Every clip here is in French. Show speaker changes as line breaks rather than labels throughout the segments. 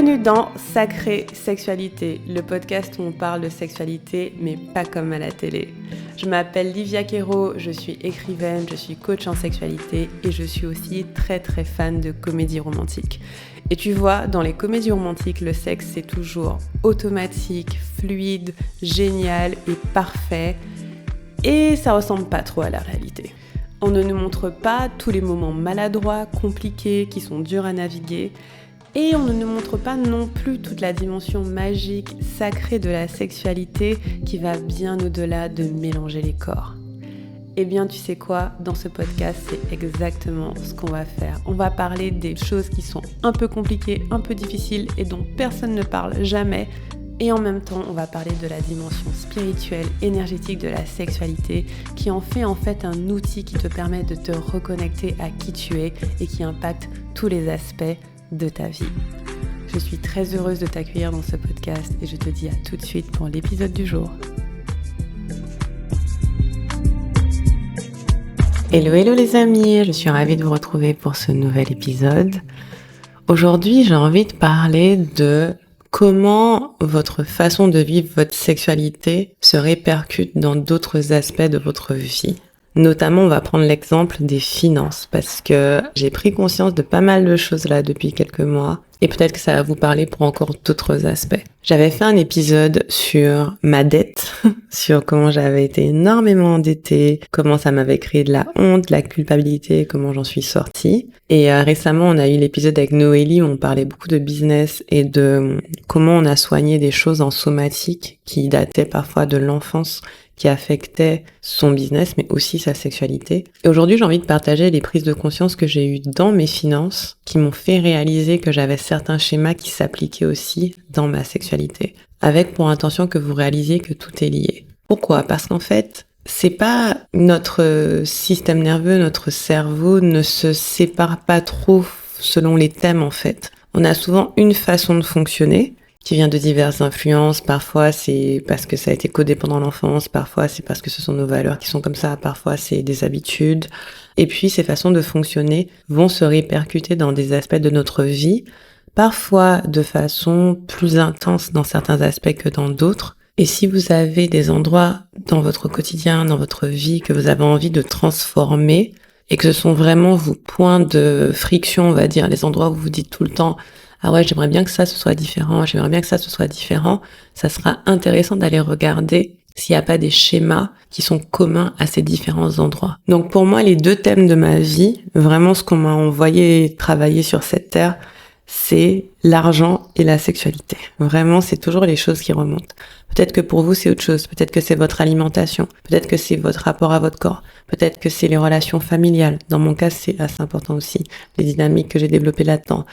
Bienvenue dans Sacrée Sexualité, le podcast où on parle de sexualité, mais pas comme à la télé. Je m'appelle Livia Quero, je suis écrivaine, je suis coach en sexualité et je suis aussi très fan de comédie romantique. Et tu vois, dans les comédies romantiques, le sexe c'est toujours automatique, fluide, génial et parfait. Et ça ressemble pas trop à la réalité. On ne nous montre pas tous les moments maladroits, compliqués, qui sont durs à naviguer. Et on ne nous montre pas non plus toute la dimension magique, sacrée de la sexualité qui va bien au-delà de mélanger les corps. Eh bien, tu sais quoi, dans ce podcast, c'est exactement ce qu'on va faire. On va parler des choses qui sont un peu compliquées, un peu difficiles et dont personne ne parle jamais. Et en même temps, on va parler de la dimension spirituelle, énergétique de la sexualité qui en fait un outil qui te permet de te reconnecter à qui tu es et qui impacte tous les aspects de ta vie. Je suis très heureuse de t'accueillir dans ce podcast et je te dis à tout de suite pour l'épisode du jour. Hello les amis, je suis ravie de vous retrouver pour ce nouvel épisode. Aujourd'hui, j'ai envie de parler de comment votre façon de vivre votre sexualité se répercute dans d'autres aspects de votre vie. Notamment, on va prendre l'exemple des finances parce que j'ai pris conscience de pas mal de choses là depuis quelques mois et peut-être que ça va vous parler pour encore d'autres aspects. J'avais fait un épisode sur ma dette, sur comment j'avais été énormément endettée, comment ça m'avait créé de la honte, de la culpabilité, comment j'en suis sortie. Et récemment, on a eu l'épisode avec Noélie où on parlait beaucoup de business et de comment on a soigné des choses en somatique qui dataient parfois de l'enfance, qui affectait son business, mais aussi sa sexualité. Et aujourd'hui, j'ai envie de partager les prises de conscience que j'ai eues dans mes finances, qui m'ont fait réaliser que j'avais certains schémas qui s'appliquaient aussi dans ma sexualité, avec pour intention que vous réalisiez que tout est lié. Pourquoi ? Parce qu'en fait, c'est pas notre système nerveux, notre cerveau ne se sépare pas trop selon les thèmes en fait. On a souvent une façon de fonctionner, qui vient de diverses influences. Parfois, c'est parce que ça a été codé pendant l'enfance. Parfois, c'est parce que ce sont nos valeurs qui sont comme ça. Parfois, c'est des habitudes. Et puis, ces façons de fonctionner vont se répercuter dans des aspects de notre vie. Parfois, de façon plus intense dans certains aspects que dans d'autres. Et si vous avez des endroits dans votre quotidien, dans votre vie, que vous avez envie de transformer, et que ce sont vraiment vos points de friction, on va dire, les endroits où vous dites tout le temps « Ah ouais, j'aimerais bien que ça, ce soit différent, j'aimerais bien que ça, ce soit différent », ça sera intéressant d'aller regarder s'il n'y a pas des schémas qui sont communs à ces différents endroits. Donc pour moi, les deux thèmes de ma vie, vraiment ce qu'on m'a envoyé travailler sur cette terre, c'est l'argent et la sexualité. Vraiment, c'est toujours les choses qui remontent. Peut-être que pour vous, c'est autre chose. Peut-être que c'est votre alimentation. Peut-être que c'est votre rapport à votre corps. Peut-être que c'est les relations familiales. Dans mon cas, c'est assez important aussi. Les dynamiques que j'ai développées là-dedans.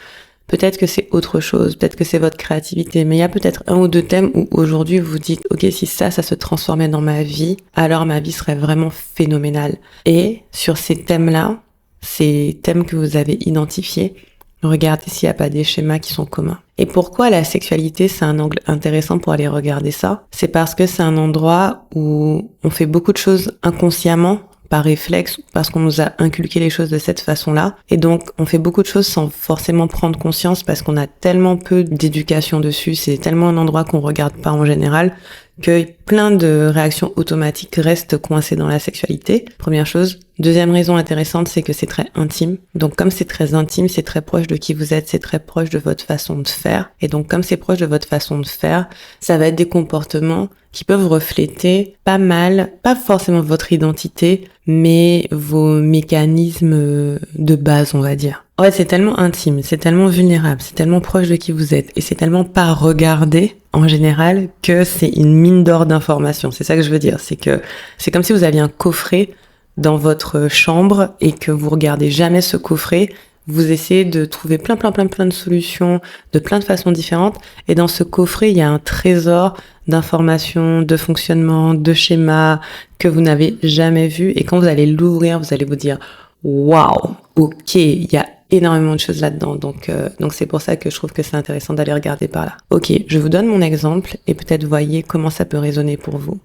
Peut-être que c'est autre chose, peut-être que c'est votre créativité, mais il y a peut-être un ou deux thèmes où aujourd'hui vous vous dites « Ok, si ça se transformait dans ma vie, alors ma vie serait vraiment phénoménale. » Et sur ces thèmes-là, ces thèmes que vous avez identifiés, regardez s'il n'y a pas des schémas qui sont communs. Et pourquoi la sexualité, c'est un angle intéressant pour aller regarder ça ? C'est parce que c'est un endroit où on fait beaucoup de choses inconsciemment, par réflexe, parce qu'on nous a inculqué les choses de cette façon-là. Et donc, on fait beaucoup de choses sans forcément prendre conscience parce qu'on a tellement peu d'éducation dessus, c'est tellement un endroit qu'on regarde pas en général, que plein de réactions automatiques restent coincées dans la sexualité. Première chose. Deuxième raison intéressante, c'est que c'est très intime. Donc, comme c'est très intime, c'est très proche de qui vous êtes, c'est très proche de votre façon de faire. Et donc, comme c'est proche de votre façon de faire, ça va être des comportements qui peuvent refléter pas mal, pas forcément votre identité, mais vos mécanismes de base, on va dire. En fait, c'est tellement intime, c'est tellement vulnérable, c'est tellement proche de qui vous êtes, et c'est tellement pas regardé, en général, que c'est une mine d'or d'informations. C'est ça que je veux dire, c'est que c'est comme si vous aviez un coffret dans votre chambre et que vous regardez jamais ce coffret, vous essayez de trouver plein de solutions de plein de façons différentes et dans ce coffret, il y a un trésor d'informations, de fonctionnement, de schémas que vous n'avez jamais vu et quand vous allez l'ouvrir, vous allez vous dire waouh, OK, il y a énormément de choses là-dedans. Donc c'est pour ça que je trouve que c'est intéressant d'aller regarder par là. OK, je vous donne mon exemple et peut-être voyez comment ça peut résonner pour vous.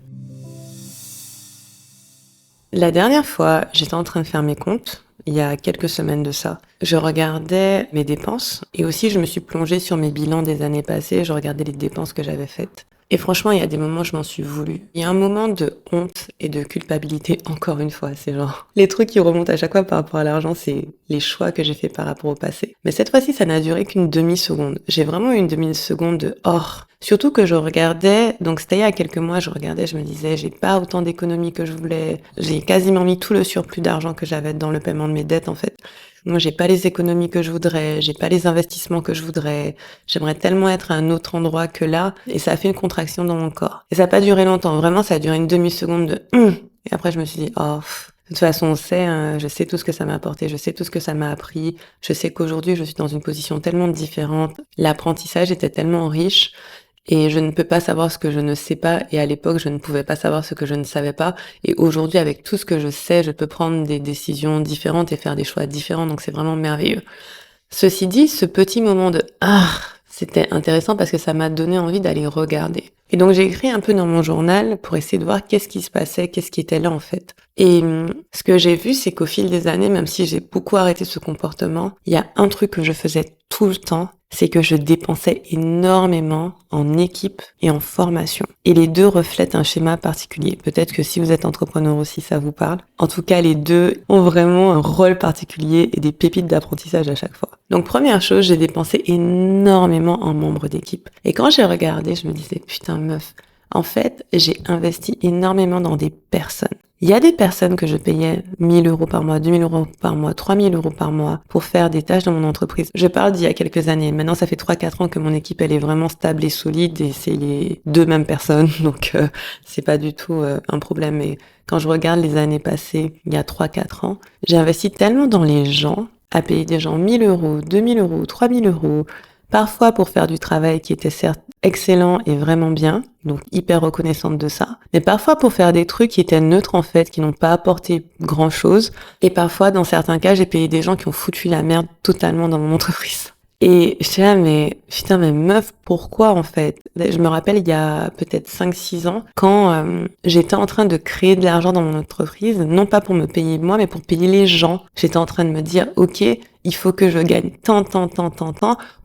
La dernière fois, j'étais en train de faire mes comptes. il y a quelques semaines de ça. Je regardais mes dépenses et aussi je me suis plongée sur mes bilans des années passées. Je regardais les dépenses que j'avais faites. Et franchement, il y a des moments où je m'en suis voulu. Il y a un moment de honte et de culpabilité, encore une fois. C'est genre, les trucs qui remontent à chaque fois par rapport à l'argent, c'est les choix que j'ai fait par rapport au passé. Mais cette fois-ci, ça n'a duré qu'une demi-seconde. J'ai vraiment eu une demi-seconde de « oh ». Surtout que je regardais, donc c'était il y a quelques mois, je regardais, je me disais, j'ai pas autant d'économies que je voulais. J'ai quasiment mis tout le surplus d'argent que j'avais dans le paiement de mes dettes, en fait. Moi, j'ai pas les économies que je voudrais, j'ai pas les investissements que je voudrais. J'aimerais tellement être à un autre endroit que là. Et ça a fait une contraction dans mon corps. Et ça a pas duré longtemps. Vraiment, ça a duré une demi-seconde de Et après, je me suis dit, oh, de toute façon, on sait, hein, je sais tout ce que ça m'a apporté, je sais tout ce que ça m'a appris. Je sais qu'aujourd'hui, je suis dans une position tellement différente. L'apprentissage était tellement riche. Et je ne peux pas savoir ce que je ne sais pas. Et à l'époque, je ne pouvais pas savoir ce que je ne savais pas. Et aujourd'hui, avec tout ce que je sais, je peux prendre des décisions différentes et faire des choix différents. Donc c'est vraiment merveilleux. Ceci dit, ce petit moment de c'était intéressant parce que ça m'a donné envie d'aller regarder. Et donc j'ai écrit un peu dans mon journal pour essayer de voir qu'est-ce qui se passait, qu'est-ce qui était là en fait. Et ce que j'ai vu, c'est qu'au fil des années, même si j'ai beaucoup arrêté ce comportement, il y a un truc que je faisais tout le temps, c'est que je dépensais énormément en équipe et en formation. Et les deux reflètent un schéma particulier. Peut-être que si vous êtes entrepreneur aussi, ça vous parle. En tout cas, les deux ont vraiment un rôle particulier et des pépites d'apprentissage à chaque fois. Donc, première chose, j'ai dépensé énormément en membres d'équipe. Et quand j'ai regardé, je me disais, putain meuf, en fait, j'ai investi énormément dans des personnes. Il y a des personnes que je payais 1000 euros par mois, 2000 euros par mois, 3000 euros par mois pour faire des tâches dans mon entreprise. Je parle d'il y a quelques années. Maintenant, ça fait 3-4 ans que mon équipe, elle est vraiment stable et solide et c'est les deux mêmes personnes. Donc, c'est pas du tout un problème. Et quand je regarde les années passées, il y a 3-4 ans, j'ai investi tellement dans les gens, à payer des gens 1000 euros, 2000 euros, 3000 euros, parfois pour faire du travail qui était certes excellent et vraiment bien, donc hyper reconnaissante de ça, mais parfois pour faire des trucs qui étaient neutres en fait, qui n'ont pas apporté grand chose, et parfois dans certains cas j'ai payé des gens qui ont foutu la merde totalement dans mon entreprise. Et je suis là, mais putain, mais meuf, pourquoi en fait? Je me rappelle il y a peut-être 5-6 ans, quand j'étais en train de créer de l'argent dans mon entreprise, non pas pour me payer moi, mais pour payer les gens. J'étais en train de me dire, ok, il faut que je gagne tant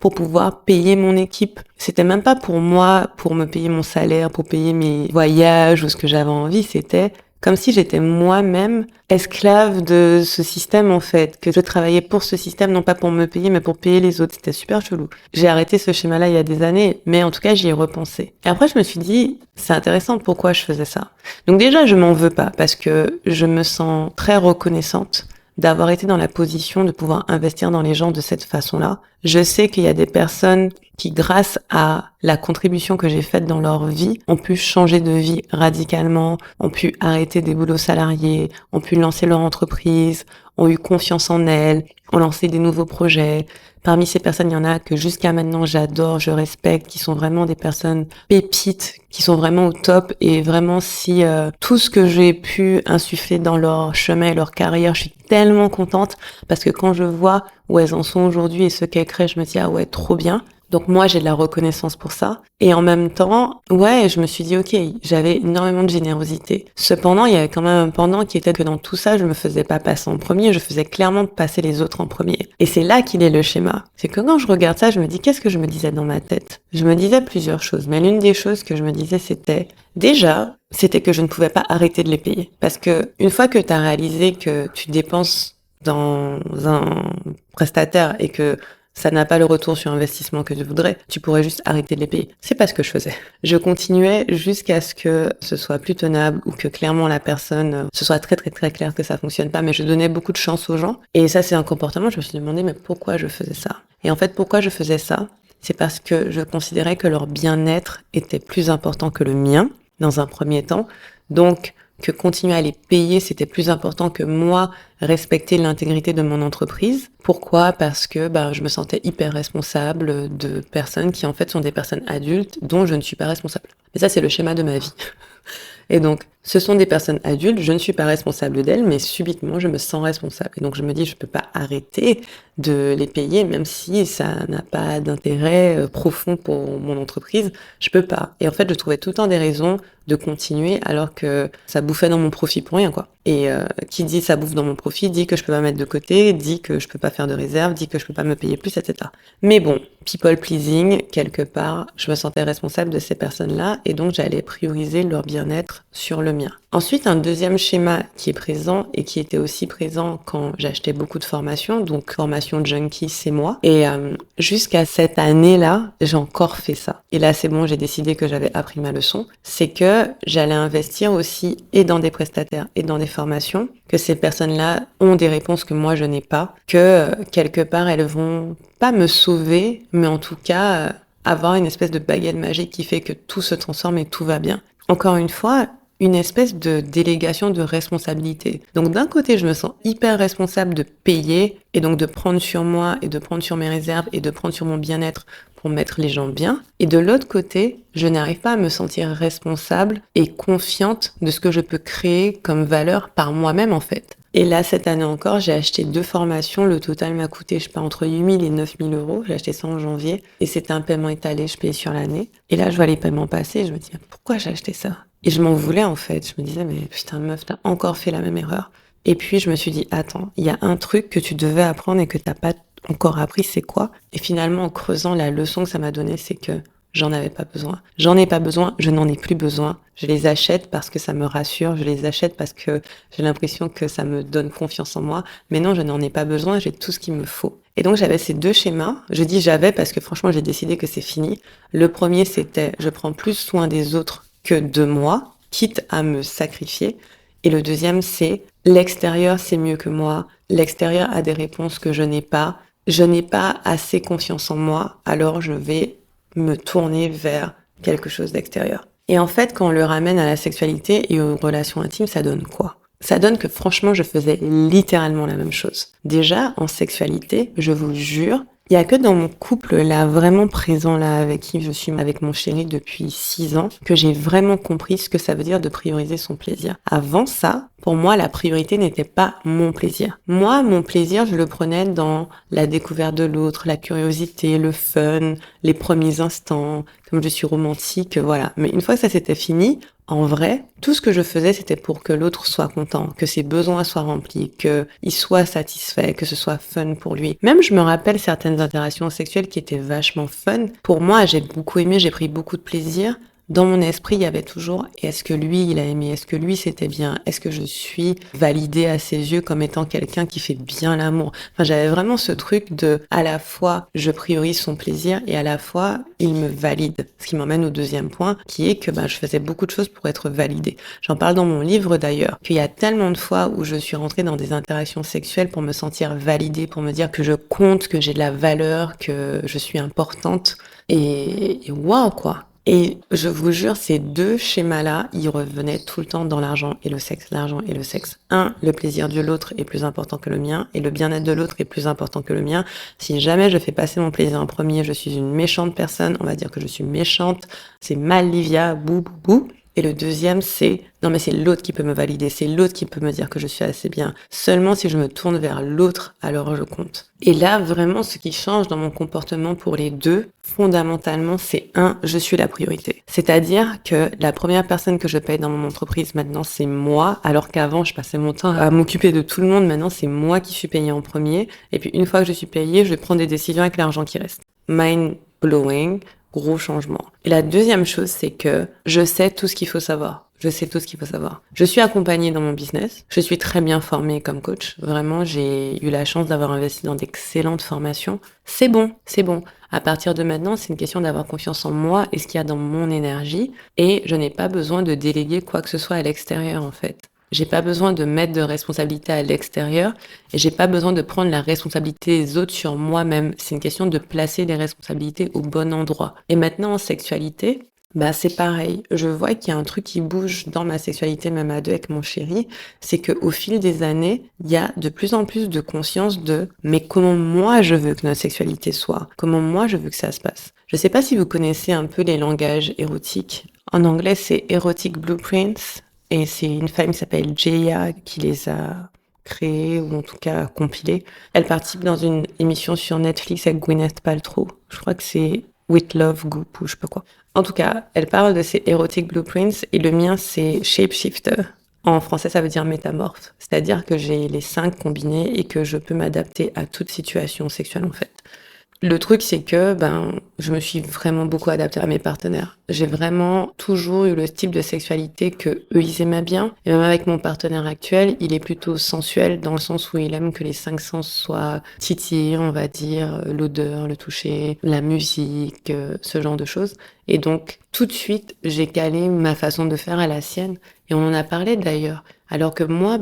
pour pouvoir payer mon équipe. C'était même pas pour moi, pour me payer mon salaire, pour payer mes voyages ou ce que j'avais envie, c'était comme si j'étais moi-même esclave de ce système en fait, que je travaillais pour ce système, non pas pour me payer, mais pour payer les autres. C'était super chelou. J'ai arrêté ce schéma-là il y a des années, mais en tout cas, j'y ai repensé. Et après, je me suis dit, c'est intéressant pourquoi je faisais ça. Donc déjà, je m'en veux pas, parce que je me sens très reconnaissante d'avoir été dans la position de pouvoir investir dans les gens de cette façon-là. Je sais qu'il y a des personnes qui, grâce à la contribution que j'ai faite dans leur vie, ont pu changer de vie radicalement, ont pu arrêter des boulots salariés, ont pu lancer leur entreprise, ont eu confiance en elles, ont lancé des nouveaux projets. Parmi ces personnes, il y en a que jusqu'à maintenant j'adore, je respecte, qui sont vraiment des personnes pépites, qui sont vraiment au top. Et vraiment, si tout ce que j'ai pu insuffler dans leur chemin et leur carrière, je suis tellement contente parce que quand je vois où elles en sont aujourd'hui et ce qu'elles créent, je me dis ah ouais, trop bien. Donc moi, j'ai de la reconnaissance pour ça. Et en même temps, ouais, je me suis dit, ok, j'avais énormément de générosité. Cependant, il y avait quand même un pendant qui était que dans tout ça, je me faisais pas passer en premier, je faisais clairement passer les autres en premier. Et c'est là qu'il est le schéma. C'est que quand je regarde ça, je me dis, qu'est-ce que je me disais dans ma tête? Je me disais plusieurs choses, mais l'une des choses que je me disais, c'était, déjà, c'était que je ne pouvais pas arrêter de les payer. Parce que une fois que tu as réalisé que tu dépenses dans un prestataire et que ça n'a pas le retour sur investissement que tu voudrais, tu pourrais juste arrêter de les payer. C'est pas ce que je faisais. Je continuais jusqu'à ce que ce soit plus tenable ou que clairement la personne, ce soit très clair que ça fonctionne pas, mais je donnais beaucoup de chance aux gens. Et ça, c'est un comportement, je me suis demandé, mais pourquoi je faisais ça? Et en fait, pourquoi je faisais ça? C'est parce que je considérais que leur bien-être était plus important que le mien, dans un premier temps. Donc, que continuer à les payer, c'était plus important que moi respecter l'intégrité de mon entreprise. Pourquoi? Parce que je me sentais hyper responsable de personnes qui en fait sont des personnes adultes dont je ne suis pas responsable. Mais ça, c'est le schéma de ma vie. Et donc, Ce sont des personnes adultes, je ne suis pas responsable d'elles, mais subitement, je me sens responsable. Et donc, je me dis, je peux pas arrêter de les payer, même si ça n'a pas d'intérêt profond pour mon entreprise, je peux pas. Et en fait, je trouvais tout le temps des raisons de continuer alors que ça bouffait dans mon profit pour rien, quoi. Et qui dit ça bouffe dans mon profit, dit que je peux pas mettre de côté, dit que je peux pas faire de réserve, dit que je peux pas me payer plus, etc. Mais bon, people pleasing, quelque part, je me sentais responsable de ces personnes-là et donc j'allais prioriser leur bien-être sur le mien. Ensuite, un deuxième schéma qui est présent et qui était aussi présent quand j'achetais beaucoup de formations, donc formation junkie, c'est moi. Et jusqu'à cette année-là, j'ai encore fait ça. Et là, c'est bon, j'ai décidé que j'avais appris ma leçon. C'est que j'allais investir aussi et dans des prestataires et dans des formations, que ces personnes-là ont des réponses que moi je n'ai pas, que quelque part elles vont pas me sauver, mais en tout cas avoir une espèce de baguette magique qui fait que tout se transforme et tout va bien. Encore une fois, une espèce de délégation de responsabilité. Donc d'un côté, je me sens hyper responsable de payer et donc de prendre sur moi et de prendre sur mes réserves et de prendre sur mon bien-être pour mettre les gens bien. Et de l'autre côté, je n'arrive pas à me sentir responsable et confiante de ce que je peux créer comme valeur par moi-même en fait. Et là, cette année encore, j'ai acheté 2 formations. Le total m'a coûté, je sais pas, entre 8 000 et 9 000 euros. J'ai acheté ça en janvier. Et c'était un paiement étalé, je payais sur l'année. Et là, je vois les paiements passer et je me dis, pourquoi j'ai acheté ça? Et je m'en voulais en fait. Je me disais, mais putain meuf, t'as encore fait la même erreur. Et puis je me suis dit, attends, il y a un truc que tu devais apprendre et que t'as pas encore appris, c'est quoi? Et finalement, en creusant, la leçon que ça m'a donnée, c'est que j'en avais pas besoin. J'en ai pas besoin, je n'en ai plus besoin. Je les achète parce que ça me rassure, je les achète parce que j'ai l'impression que ça me donne confiance en moi. Mais non, je n'en ai pas besoin, j'ai tout ce qu'il me faut. Et donc j'avais ces 2 schémas. Je dis j'avais parce que franchement, j'ai décidé que c'est fini. Le premier, c'était je prends plus soin des autres que de moi, quitte à me sacrifier. Et le deuxième, c'est l'extérieur, c'est mieux que moi. L'extérieur a des réponses que je n'ai pas. Je n'ai pas assez confiance en moi, alors je vais me tourner vers quelque chose d'extérieur. Et en fait, quand on le ramène à la sexualité et aux relations intimes, ça donne quoi? Ça donne que franchement, je faisais littéralement la même chose. Déjà, en sexualité, je vous jure, il y a que dans mon couple là, vraiment présent là, avec qui je suis avec mon chéri depuis 6 ans, que j'ai vraiment compris ce que ça veut dire de prioriser son plaisir. Avant ça, pour moi, la priorité n'était pas mon plaisir. Moi, mon plaisir, je le prenais dans la découverte de l'autre, la curiosité, le fun, les premiers instants, comme je suis romantique, voilà. Mais une fois que ça s'était fini, en vrai, tout ce que je faisais, c'était pour que l'autre soit content, que ses besoins soient remplis, qu'il soit satisfait, que ce soit fun pour lui. Même, je me rappelle certaines interactions sexuelles qui étaient vachement fun. Pour moi, j'ai beaucoup aimé, j'ai pris beaucoup de plaisir. Dans mon esprit, il y avait toujours, est-ce que lui, il a aimé? Est-ce que lui, c'était bien? Est-ce que je suis validée à ses yeux comme étant quelqu'un qui fait bien l'amour? Enfin, j'avais vraiment ce truc de, à la fois, je priorise son plaisir et à la fois, il me valide. Ce qui m'emmène au deuxième point, qui est que je faisais beaucoup de choses pour être validée. J'en parle dans mon livre d'ailleurs, qu'il y a tellement de fois où je suis rentrée dans des interactions sexuelles pour me sentir validée, pour me dire que je compte, que j'ai de la valeur, que je suis importante. Et waouh, quoi! Et je vous jure, ces 2 schémas-là, ils revenaient tout le temps dans l'argent et le sexe, l'argent et le sexe. Le plaisir de l'autre est plus important que le mien, et le bien-être de l'autre est plus important que le mien. Si jamais je fais passer mon plaisir en premier, je suis une méchante personne, on va dire que je suis méchante, c'est mal Livia, bou bou bou. Et le deuxième, c'est, non mais c'est l'autre qui peut me valider, c'est l'autre qui peut me dire que je suis assez bien. Seulement si je me tourne vers l'autre, alors je compte. Et là, vraiment, ce qui change dans mon comportement pour les 2, fondamentalement, c'est je suis la priorité. C'est-à-dire que la première personne que je paye dans mon entreprise maintenant, c'est moi, alors qu'avant, je passais mon temps à m'occuper de tout le monde. Maintenant, c'est moi qui suis payée en premier. Et puis, une fois que je suis payée, je vais prendre des décisions avec l'argent qui reste. Mind blowing. Gros changement. Et la deuxième chose, c'est que je sais tout ce qu'il faut savoir. Je sais tout ce qu'il faut savoir. Je suis accompagnée dans mon business. Je suis très bien formée comme coach. Vraiment, j'ai eu la chance d'avoir investi dans d'excellentes formations. C'est bon, c'est bon. À partir de maintenant, c'est une question d'avoir confiance en moi et ce qu'il y a dans mon énergie. Et je n'ai pas besoin de déléguer quoi que ce soit à l'extérieur, en fait. J'ai pas besoin de mettre de responsabilité à l'extérieur et j'ai pas besoin de prendre la responsabilité des autres sur moi-même. C'est une question de placer les responsabilités au bon endroit. Et maintenant, en sexualité, c'est pareil. Je vois qu'il y a un truc qui bouge dans ma sexualité, même à 2 avec mon chéri. C'est qu'au fil des années, il y a de plus en plus de conscience de, mais comment moi je veux que notre sexualité soit? Comment moi je veux que ça se passe? Je sais pas si vous connaissez un peu les langages érotiques. En anglais, c'est Erotic Blueprints. et c'est une femme qui s'appelle Jaya qui les a créés ou en tout cas compilés. Elle participe dans une émission sur Netflix avec Gwyneth Paltrow. Je crois que c'est With Love Goop ou je sais pas quoi. En tout cas, elle parle de ces erotic blueprints et le mien c'est Shapeshifter. En français, ça veut dire métamorphe. C'est-à-dire que j'ai les 5 combinés et que je peux m'adapter à toute situation sexuelle en fait. Le truc, c'est que je me suis vraiment beaucoup adaptée à mes partenaires. J'ai vraiment toujours eu le type de sexualité que eux ils aimaient bien. Et même avec mon partenaire actuel, il est plutôt sensuel dans le sens où il aime que les 5 sens soient titillés, on va dire, l'odeur, le toucher, la musique, ce genre de choses. Et donc, tout de suite, j'ai calé ma façon de faire à la sienne. Et on en a parlé d'ailleurs. Alors que moi,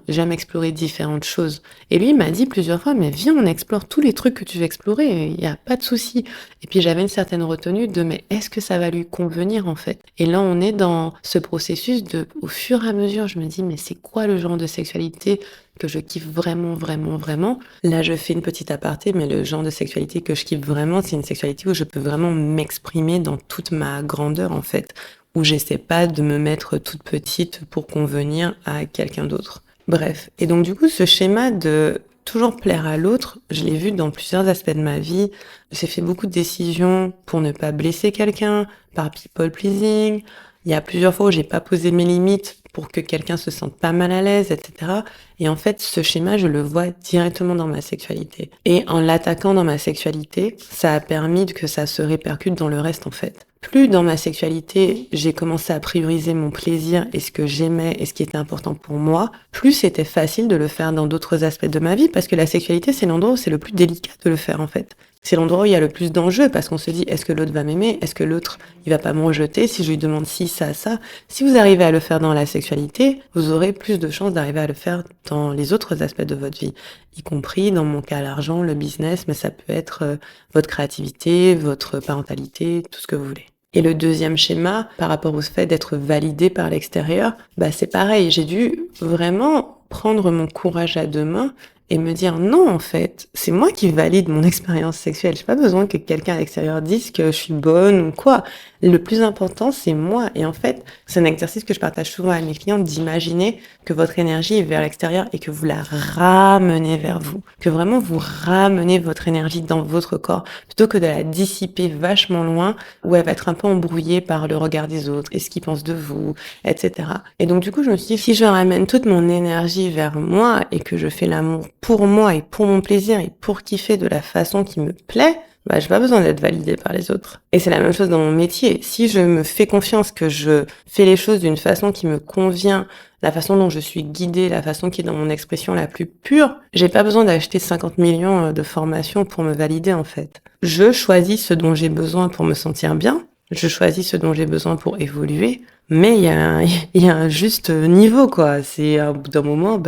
j'aime explorer différentes choses. Et lui, il m'a dit plusieurs fois, mais viens, on explore tous les trucs que tu veux explorer, il n'y a pas de souci. Et puis j'avais une certaine retenue de, mais est-ce que ça va lui convenir en fait? Et là, on est dans ce processus de, au fur et à mesure, je me dis, mais c'est quoi le genre de sexualité que je kiffe vraiment, vraiment, vraiment? Là, je fais une petite aparté, mais le genre de sexualité que je kiffe vraiment, c'est une sexualité où je peux vraiment m'exprimer dans toute ma grandeur en fait, où j'essaie pas de me mettre toute petite pour convenir à quelqu'un d'autre. Bref. Et donc, du coup, ce schéma de toujours plaire à l'autre, je l'ai vu dans plusieurs aspects de ma vie. J'ai fait beaucoup de décisions pour ne pas blesser quelqu'un, par people pleasing. Il y a plusieurs fois où j'ai pas posé mes limites pour que quelqu'un se sente pas mal à l'aise, etc. Et en fait, ce schéma, je le vois directement dans ma sexualité. Et en l'attaquant dans ma sexualité, ça a permis que ça se répercute dans le reste, en fait. Plus dans ma sexualité, j'ai commencé à prioriser mon plaisir et ce que j'aimais et ce qui était important pour moi, plus c'était facile de le faire dans d'autres aspects de ma vie, parce que la sexualité, c'est l'endroit où c'est le plus délicat de le faire, en fait. C'est l'endroit où il y a le plus d'enjeux, parce qu'on se dit, est-ce que l'autre va m'aimer? Est-ce que l'autre, il va pas me rejeter si je lui demande ci, ça, ça? Si vous arrivez à le faire dans la sexualité, vous aurez plus de chances d'arriver à le faire dans les autres aspects de votre vie, y compris, dans mon cas, l'argent, le business, mais ça peut être votre créativité, votre parentalité, tout ce que vous voulez. Et le deuxième schéma, par rapport au fait d'être validé par l'extérieur, c'est pareil, j'ai dû vraiment prendre mon courage à 2 mains et me dire non, en fait, c'est moi qui valide mon expérience sexuelle. J'ai pas besoin que quelqu'un à l'extérieur dise que je suis bonne ou quoi. Le plus important, c'est moi. Et en fait, c'est un exercice que je partage souvent à mes clients, d'imaginer que votre énergie est vers l'extérieur et que vous la ramenez vers vous. Que vraiment vous ramenez votre énergie dans votre corps plutôt que de la dissiper vachement loin où elle va être un peu embrouillée par le regard des autres et ce qu'ils pensent de vous, etc. Et donc, du coup, je me suis dit, si je ramène toute mon énergie vers moi et que je fais l'amour pour moi et pour mon plaisir et pour kiffer de la façon qui me plaît, j'ai pas besoin d'être validée par les autres. Et c'est la même chose dans mon métier. Si je me fais confiance, que je fais les choses d'une façon qui me convient, la façon dont je suis guidée, la façon qui est dans mon expression la plus pure, j'ai pas besoin d'acheter 50 millions de formations pour me valider, en fait. Je choisis ce dont j'ai besoin pour me sentir bien. Je choisis ce dont j'ai besoin pour évoluer. Mais il y a un juste niveau, quoi. C'est, au bout d'un moment,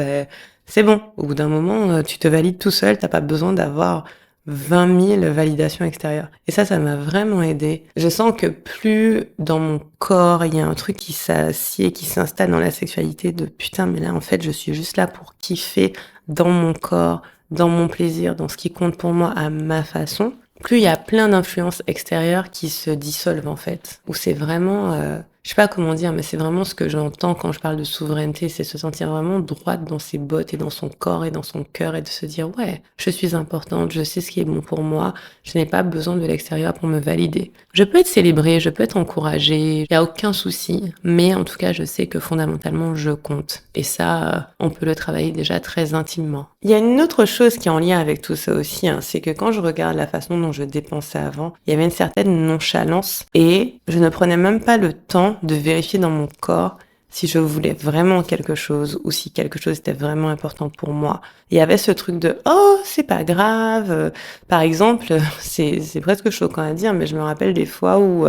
c'est bon. Au bout d'un moment, tu te valides tout seul. T'as pas besoin d'avoir 20 000 validations extérieures. Et ça m'a vraiment aidée. Je sens que plus dans mon corps, il y a un truc qui s'assied, qui s'installe dans la sexualité de putain, mais là, en fait, je suis juste là pour kiffer dans mon corps, dans mon plaisir, dans ce qui compte pour moi à ma façon. Plus il y a plein d'influences extérieures qui se dissolvent, en fait. Où c'est vraiment, je sais pas comment dire, mais c'est vraiment ce que j'entends quand je parle de souveraineté, c'est se sentir vraiment droite dans ses bottes et dans son corps et dans son cœur et de se dire, ouais, je suis importante, je sais ce qui est bon pour moi, je n'ai pas besoin de l'extérieur pour me valider. Je peux être célébrée, je peux être encouragée, il y a aucun souci, mais en tout cas, je sais que fondamentalement, je compte. Et ça, on peut le travailler déjà très intimement. Il y a une autre chose qui est en lien avec tout ça aussi, c'est que quand je regarde la façon dont je dépensais avant, il y avait une certaine nonchalance et je ne prenais même pas le temps de vérifier dans mon corps si je voulais vraiment quelque chose ou si quelque chose était vraiment important pour moi. Il y avait ce truc de « Oh, c'est pas grave ». Par exemple, c'est presque choquant à dire, mais je me rappelle des fois où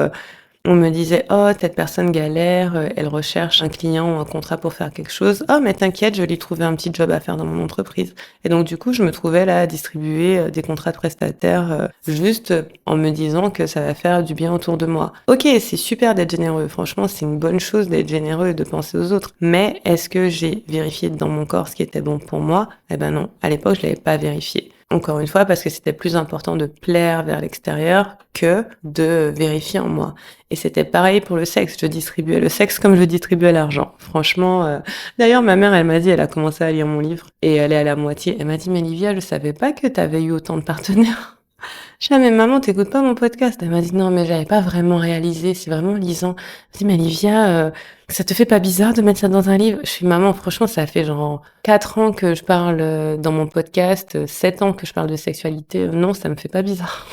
on me disait « Oh, cette personne galère, elle recherche un client ou un contrat pour faire quelque chose. Oh, mais t'inquiète, je lui ai trouvé un petit job à faire dans mon entreprise. » Et donc, du coup, je me trouvais là à distribuer des contrats de prestataires juste en me disant que ça va faire du bien autour de moi. Ok, c'est super d'être généreux. Franchement, c'est une bonne chose d'être généreux et de penser aux autres. Mais est-ce que j'ai vérifié dans mon corps ce qui était bon pour moi? Eh ben non, à l'époque, je l'avais pas vérifié. Encore une fois, parce que c'était plus important de plaire vers l'extérieur que de vérifier en moi. Et c'était pareil pour le sexe. Je distribuais le sexe comme je distribuais l'argent. Franchement, d'ailleurs, ma mère, elle m'a dit, elle a commencé à lire mon livre et elle est à la moitié. Elle m'a dit, mais Livia, je savais pas que t'avais eu autant de partenaires. Je dis, ah, mais maman, t'écoutes pas mon podcast? Elle m'a dit, non, mais j'avais pas vraiment réalisé, c'est vraiment lisant. Je dis, mais Livia, ça te fait pas bizarre de mettre ça dans un livre? Je suis maman, franchement, ça fait genre 4 ans que je parle dans mon podcast, 7 ans que je parle de sexualité. Non, ça me fait pas bizarre.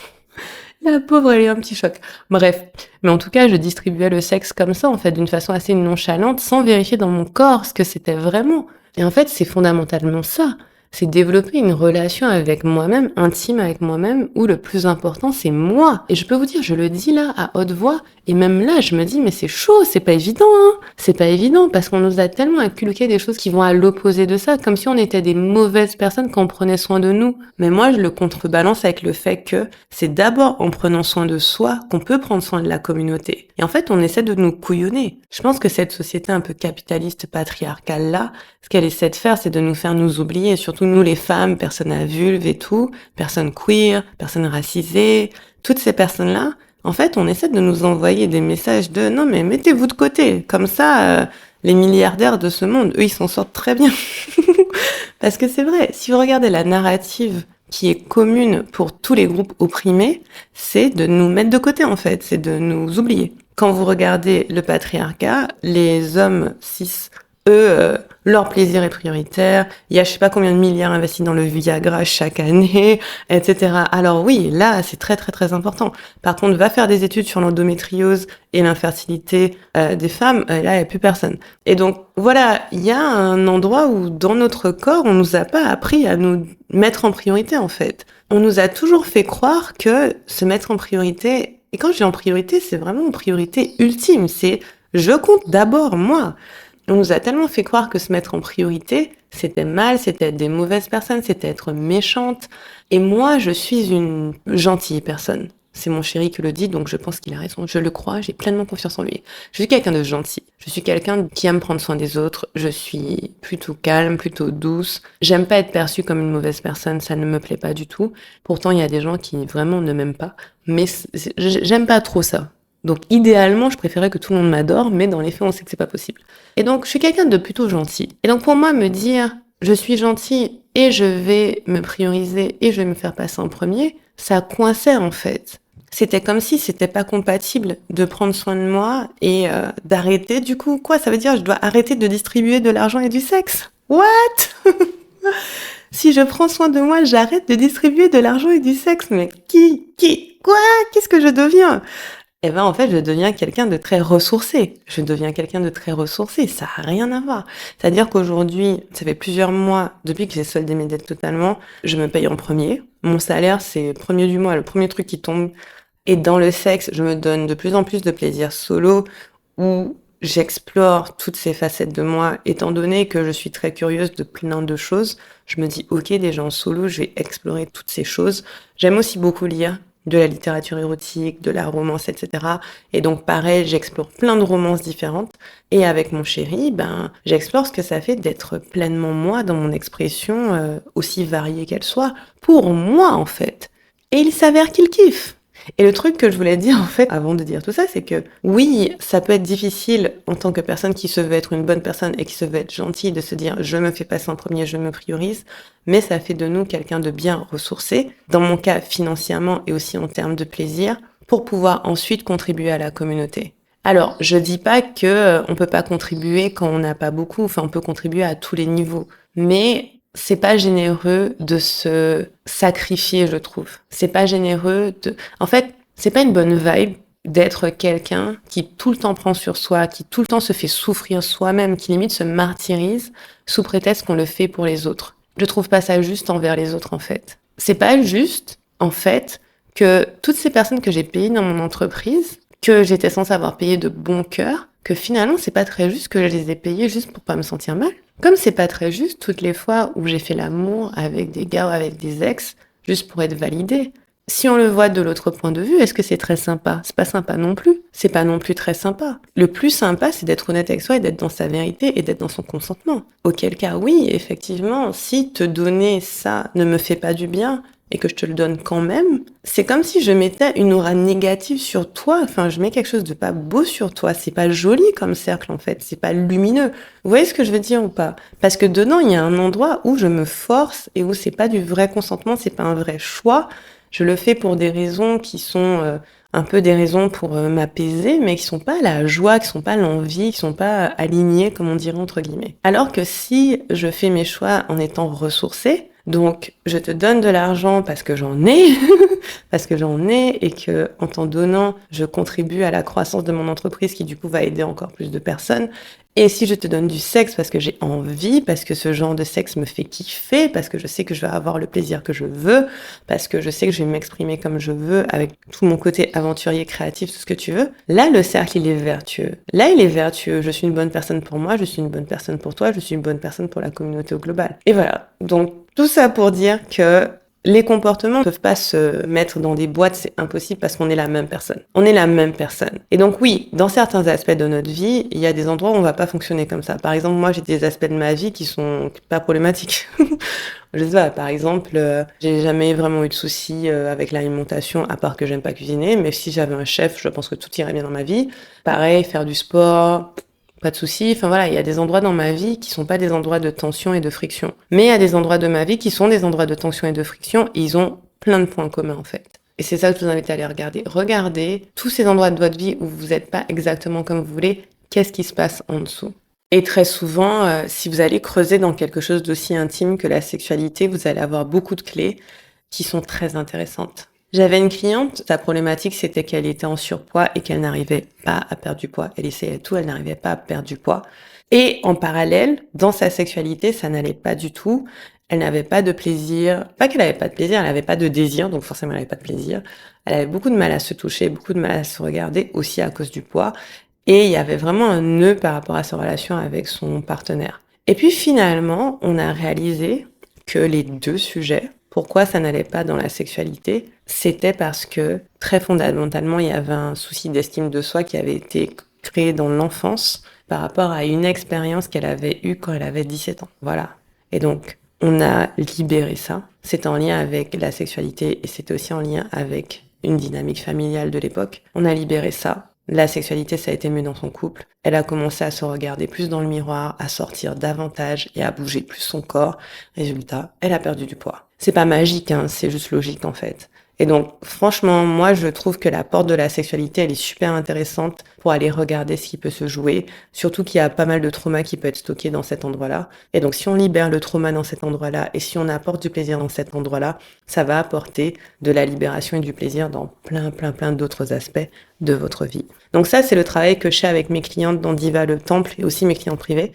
La pauvre, elle a eu un petit choc. Bref. Mais en tout cas, je distribuais le sexe comme ça, en fait, d'une façon assez nonchalante, sans vérifier dans mon corps ce que c'était vraiment. Et en fait, c'est fondamentalement ça. C'est développer une relation avec moi-même, intime avec moi-même, où le plus important, c'est moi. Et je peux vous dire, je le dis là, à haute voix, et même là, je me dis, mais c'est chaud, c'est pas évident, hein. C'est pas évident, parce qu'on nous a tellement inculqué des choses qui vont à l'opposé de ça, comme si on était des mauvaises personnes quand on prenait soin de nous. Mais moi, je le contrebalance avec le fait que c'est d'abord en prenant soin de soi qu'on peut prendre soin de la communauté. Et en fait, on essaie de nous couillonner. Je pense que cette société un peu capitaliste, patriarcale là, ce qu'elle essaie de faire, c'est de nous faire nous oublier, surtout nous les femmes, personnes à vulve et tout, personnes queer, personnes racisées, toutes ces personnes-là. En fait, on essaie de nous envoyer des messages de non mais mettez-vous de côté, comme ça les milliardaires de ce monde, eux ils s'en sortent très bien. Parce que c'est vrai, si vous regardez la narrative qui est commune pour tous les groupes opprimés, c'est de nous mettre de côté en fait, c'est de nous oublier. Quand vous regardez le patriarcat, les hommes cis, eux, leur plaisir est prioritaire. Il y a je sais pas combien de milliards investis dans le Viagra chaque année, etc. Alors oui, là, c'est très très très important. Par contre, va faire des études sur l'endométriose et l'infertilité des femmes, là, il n'y a plus personne. Et donc, voilà, il y a un endroit où, dans notre corps, on nous a pas appris à nous mettre en priorité, en fait. On nous a toujours fait croire que se mettre en priorité, et quand je dis en priorité, c'est vraiment une priorité ultime, c'est je compte d'abord moi. On nous a tellement fait croire que se mettre en priorité, c'était mal, c'était être des mauvaises personnes, c'était être méchante. Et moi, je suis une gentille personne. C'est mon chéri qui le dit, donc je pense qu'il a raison. Je le crois, j'ai pleinement confiance en lui. Je suis quelqu'un de gentil. Je suis quelqu'un qui aime prendre soin des autres. Je suis plutôt calme, plutôt douce. J'aime pas être perçue comme une mauvaise personne, ça ne me plaît pas du tout. Pourtant, il y a des gens qui vraiment ne m'aiment pas. Mais j'aime pas trop ça. Donc idéalement, je préférais que tout le monde m'adore, mais dans les faits, on sait que c'est pas possible. Et donc, je suis quelqu'un de plutôt gentil. Et donc, pour moi, me dire, je suis gentil et je vais me prioriser et je vais me faire passer en premier, ça coinçait en fait. C'était comme si c'était pas compatible de prendre soin de moi et d'arrêter. Du coup, quoi? Ça veut dire je dois arrêter de distribuer de l'argent et du sexe? What? Si je prends soin de moi, j'arrête de distribuer de l'argent et du sexe. Mais quoi? Qu'est-ce que je deviens? Eh ben, en fait, je deviens quelqu'un de très ressourcé. Ça n'a rien à voir. C'est-à-dire qu'aujourd'hui, ça fait plusieurs mois, depuis que j'ai soldé mes dettes totalement, je me paye en premier. Mon salaire, c'est premier du mois, le premier truc qui tombe. Et dans le sexe, je me donne de plus en plus de plaisir solo, où j'explore toutes ces facettes de moi, étant donné que je suis très curieuse de plein de choses. Je me dis, ok, déjà en solo, je vais explorer toutes ces choses. J'aime aussi beaucoup lire de la littérature érotique, de la romance, etc. Et donc, pareil, j'explore plein de romances différentes. Et avec mon chéri, j'explore ce que ça fait d'être pleinement moi dans mon expression, aussi variée qu'elle soit, pour moi, en fait. Et il s'avère qu'il kiffe. Et le truc que je voulais dire, en fait, avant de dire tout ça, c'est que oui, ça peut être difficile en tant que personne qui se veut être une bonne personne et qui se veut être gentille de se dire je me fais passer en premier, je me priorise, mais ça fait de nous quelqu'un de bien ressourcé, dans mon cas financièrement et aussi en termes de plaisir, pour pouvoir ensuite contribuer à la communauté. Alors, je dis pas que on peut pas contribuer quand on n'a pas beaucoup, enfin on peut contribuer à tous les niveaux, mais c'est pas généreux de se sacrifier, je trouve. C'est pas généreux de... En fait, c'est pas une bonne vibe d'être quelqu'un qui tout le temps prend sur soi, qui tout le temps se fait souffrir soi-même, qui limite se martyrise sous prétexte qu'on le fait pour les autres. Je trouve pas ça juste envers les autres, en fait. C'est pas juste, en fait, que toutes ces personnes que j'ai payées dans mon entreprise, que j'étais censée avoir payées de bon cœur, que finalement, c'est pas très juste que je les ai payées juste pour pas me sentir mal. Comme c'est pas très juste toutes les fois où j'ai fait l'amour avec des gars ou avec des ex, juste pour être validée. Si on le voit de l'autre point de vue, est-ce que c'est très sympa? C'est pas sympa non plus. C'est pas non plus très sympa. Le plus sympa, c'est d'être honnête avec soi et d'être dans sa vérité et d'être dans son consentement. Auquel cas, oui, effectivement, si te donner ça ne me fait pas du bien et que je te le donne quand même, c'est comme si je mettais une aura négative sur toi. Enfin, je mets quelque chose de pas beau sur toi. C'est pas joli comme cercle, en fait. C'est pas lumineux. Vous voyez ce que je veux dire ou pas? Parce que dedans, il y a un endroit où je me force et où c'est pas du vrai consentement, c'est pas un vrai choix. Je le fais pour des raisons qui sont un peu des raisons pour m'apaiser, mais qui sont pas la joie, qui sont pas l'envie, qui sont pas alignées, comme on dirait entre guillemets. Alors que si je fais mes choix en étant ressourcée, donc je te donne de l'argent parce que j'en ai, parce que j'en ai et que en t'en donnant, je contribue à la croissance de mon entreprise qui du coup va aider encore plus de personnes. Et si je te donne du sexe parce que j'ai envie, parce que ce genre de sexe me fait kiffer, parce que je sais que je vais avoir le plaisir que je veux, parce que je sais que je vais m'exprimer comme je veux, avec tout mon côté aventurier, créatif, tout ce que tu veux, là, le cercle, il est vertueux. Là, il est vertueux. Je suis une bonne personne pour moi, je suis une bonne personne pour toi, je suis une bonne personne pour la communauté au global. Et voilà. Donc, tout ça pour dire que les comportements ne peuvent pas se mettre dans des boîtes, c'est impossible parce qu'on est la même personne. On est la même personne. Et donc oui, dans certains aspects de notre vie, il y a des endroits où on va pas fonctionner comme ça. Par exemple, moi, j'ai des aspects de ma vie qui sont pas problématiques. Je sais pas, par exemple, j'ai jamais vraiment eu de soucis avec l'alimentation, à part que j'aime pas cuisiner, mais si j'avais un chef, je pense que tout irait bien dans ma vie. Pareil, faire du sport, pas de soucis. Enfin voilà, il y a des endroits dans ma vie qui sont pas des endroits de tension et de friction. Mais il y a des endroits de ma vie qui sont des endroits de tension et de friction, et ils ont plein de points communs en fait. Et c'est ça que je vous invite à aller regarder. Regardez tous ces endroits de votre vie où vous n'êtes pas exactement comme vous voulez, qu'est-ce qui se passe en dessous. Et très souvent, si vous allez creuser dans quelque chose d'aussi intime que la sexualité, vous allez avoir beaucoup de clés qui sont très intéressantes. J'avais une cliente, sa problématique c'était qu'elle était en surpoids et qu'elle n'arrivait pas à perdre du poids. Elle essayait tout, elle n'arrivait pas à perdre du poids. Et en parallèle, dans sa sexualité, ça n'allait pas du tout. Elle n'avait pas de plaisir, pas qu'elle n'avait pas de plaisir, elle n'avait pas de désir, donc forcément elle n'avait pas de plaisir. Elle avait beaucoup de mal à se toucher, beaucoup de mal à se regarder, aussi à cause du poids. Et il y avait vraiment un nœud par rapport à sa relation avec son partenaire. Et puis finalement, on a réalisé que les deux sujets, pourquoi ça n'allait pas dans la sexualité, c'était parce que très fondamentalement, il y avait un souci d'estime de soi qui avait été créé dans l'enfance par rapport à une expérience qu'elle avait eue quand elle avait 17 ans. Voilà. Et donc, on a libéré ça. C'était en lien avec la sexualité et c'était aussi en lien avec une dynamique familiale de l'époque. On a libéré ça. La sexualité, ça a été mieux dans son couple. Elle a commencé à se regarder plus dans le miroir, à sortir davantage et à bouger plus son corps. Résultat, elle a perdu du poids. C'est pas magique, hein, c'est juste logique en fait. Et donc, franchement, moi, je trouve que la porte de la sexualité, elle est super intéressante pour aller regarder ce qui peut se jouer. Surtout qu'il y a pas mal de trauma qui peut être stocké dans cet endroit-là. Et donc, si on libère le trauma dans cet endroit-là et si on apporte du plaisir dans cet endroit-là, ça va apporter de la libération et du plaisir dans plein d'autres aspects de votre vie. Donc ça, c'est le travail que je fais avec mes clientes dans Diva le Temple et aussi mes clients privés.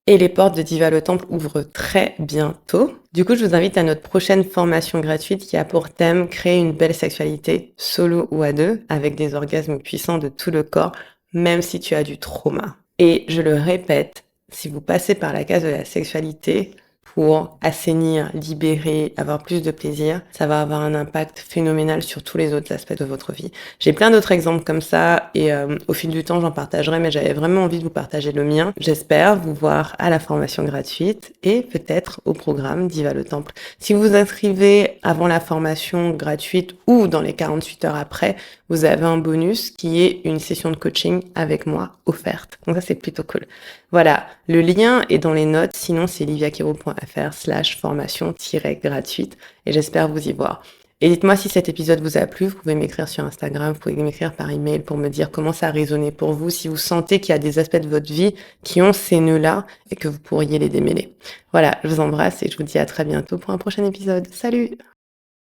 Et les portes de Diva le Temple ouvrent très bientôt. Du coup, je vous invite à notre prochaine formation gratuite qui a pour thème créer une belle sexualité solo ou à deux avec des orgasmes puissants de tout le corps, même si tu as du trauma. Et je le répète, si vous passez par la case de la sexualité pour assainir, libérer, avoir plus de plaisir, ça va avoir un impact phénoménal sur tous les autres aspects de votre vie. J'ai plein d'autres exemples comme ça et au fil du temps, j'en partagerai, mais j'avais vraiment envie de vous partager le mien. J'espère vous voir à la formation gratuite et peut-être au programme Diva le Temple. Si vous vous inscrivez avant la formation gratuite ou dans les 48 heures après, vous avez un bonus qui est une session de coaching avec moi offerte. Donc ça, c'est plutôt cool. Voilà, le lien est dans les notes, sinon c'est liviakero.fr/formation-gratuite et j'espère vous y voir. Et dites-moi si cet épisode vous a plu, vous pouvez m'écrire sur Instagram, vous pouvez m'écrire par email pour me dire comment ça a résonné pour vous, si vous sentez qu'il y a des aspects de votre vie qui ont ces nœuds-là et que vous pourriez les démêler. Voilà, je vous embrasse et je vous dis à très bientôt pour un prochain épisode. Salut!